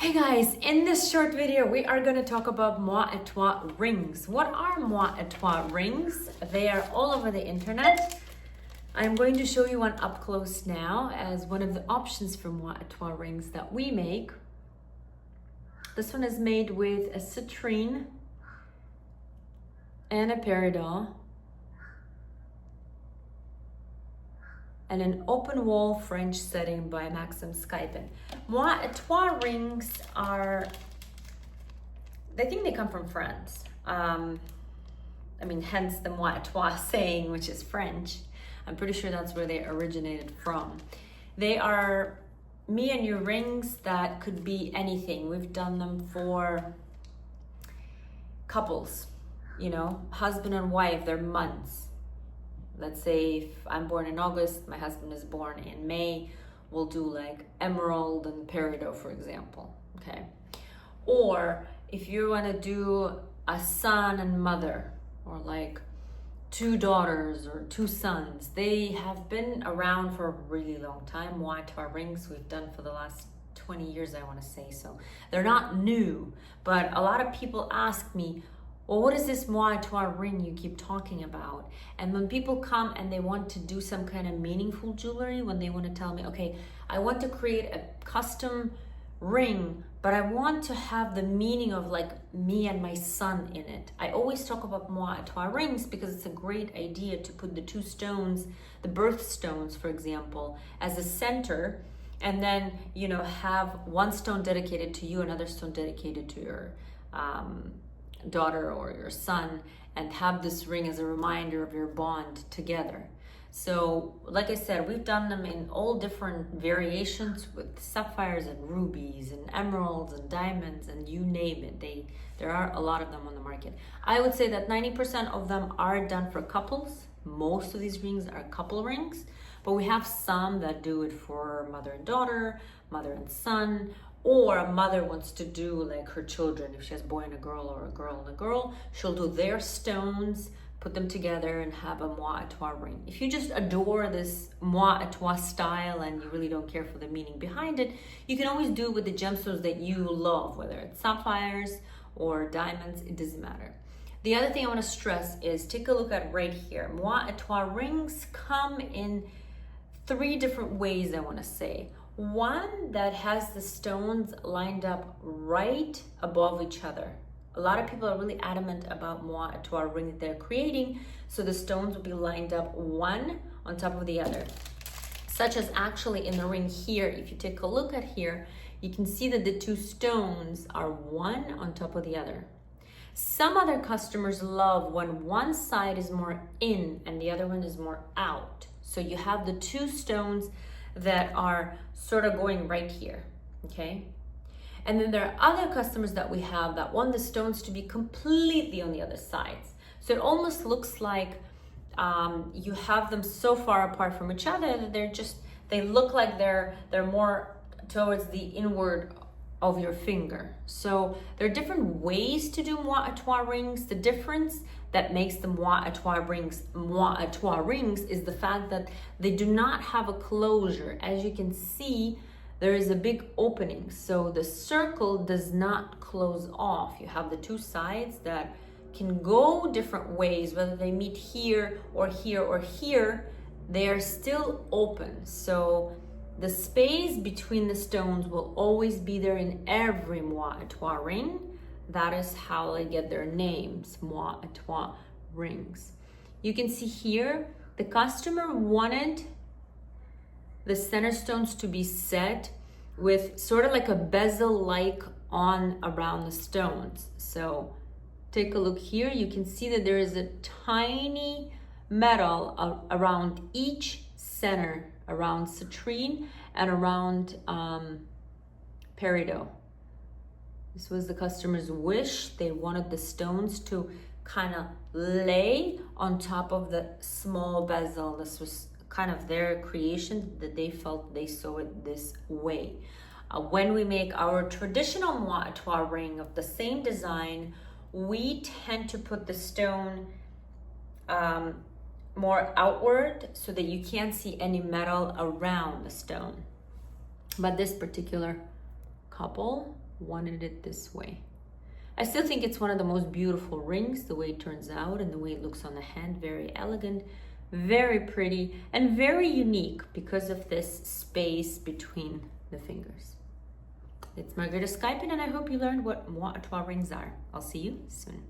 Hey guys, in this short video, we are going to talk about moi et toi rings. What are moi et toi rings? They are all over the internet. I'm going to show you one up close now as one of the options for moi et toi rings that we make. This one is made with a citrine and a peridot and an open wall French setting by Maxim Skypen. Moi et toi rings are, I think they come from France. Hence the moi et toi saying, which is French. I'm pretty sure that's where they originated from. They are me and you rings that could be anything. We've done them for couples, husband and wife, they're months. Let's say if I'm born in August, my husband is born in May, we'll do like emerald and peridot, for example, okay? Or if you want to do a son and mother, or like two daughters or two sons, they have been around for a really long time. Moi et toi rings we've done for the last 20 years, I want to say. So they're not new, but a lot of people ask me, well, what is this moi et toi ring you keep talking about? And when people come and they want to do some kind of meaningful jewelry, when they want to tell me, okay, I want to create a custom ring, but I want to have the meaning of like me and my son in it. I always talk about moi et toi rings because it's a great idea to put the two stones, the birth stones, for example, as a center, and then, have one stone dedicated to you, another stone dedicated to your daughter or your son, and have this ring as a reminder of your bond together. So like I said, we've done them in all different variations with sapphires and rubies and emeralds and diamonds and you name it. There are a lot of them on the market. I would say that 90% of them are done for couples. Most of these rings are couple rings, but we have some that do it for mother and daughter, mother and son, or a mother wants to do like her children. If she has a boy and a girl or a girl and a girl, she'll do their stones, put them together and have a moi et toi ring. If you just adore this moi et toi style and you really don't care for the meaning behind it, you can always do it with the gemstones that you love, whether it's sapphires or diamonds, it doesn't matter. The other thing I want to stress is take a look at right here. Moi et toi rings come in 3 different ways, I want to say. One that has the stones lined up right above each other. A lot of people are really adamant about moi et toi ring that they're creating, so the stones will be lined up one on top of the other. Such as actually in the ring here, if you take a look at here, you can see that the 2 stones are one on top of the other. Some other customers love when one side is more in and the other one is more out. So you have the 2 stones that are sort of going right here, okay? And then there are other customers that we have that want the stones to be completely on the other sides. So it almost looks like you have them so far apart from each other that they look like they're more towards the inward of your finger. So there are different ways to do moi et toi rings. The difference that makes the moi et toi rings is the fact that they do not have a closure. As you can see, there is a big opening, so the circle does not close off. You have the 2 sides that can go different ways, whether they meet here or here or here, they are still open. So the space between the stones will always be there in every moi et toi ring. That is how they get their names, moi et toi rings. You can see here, the customer wanted the center stones to be set with sort of like a bezel-like on around the stones. So take a look here. You can see that there is a tiny metal around each center, around citrine and around peridot. This was the customer's wish. They wanted the stones to kind of lay on top of the small bezel. This was kind of their creation that they felt they saw it this way. When we make our traditional moi et toi ring of the same design, we tend to put the stone more outward so that you can't see any metal around the stone. But this particular couple wanted it this way. I still think it's one of the most beautiful rings, the way it turns out and the way it looks on the hand. Very elegant, very pretty, and very unique because of this space between the fingers. It's Margareta Skypin, and I hope you learned what Mois à Trois rings are. I'll see you soon.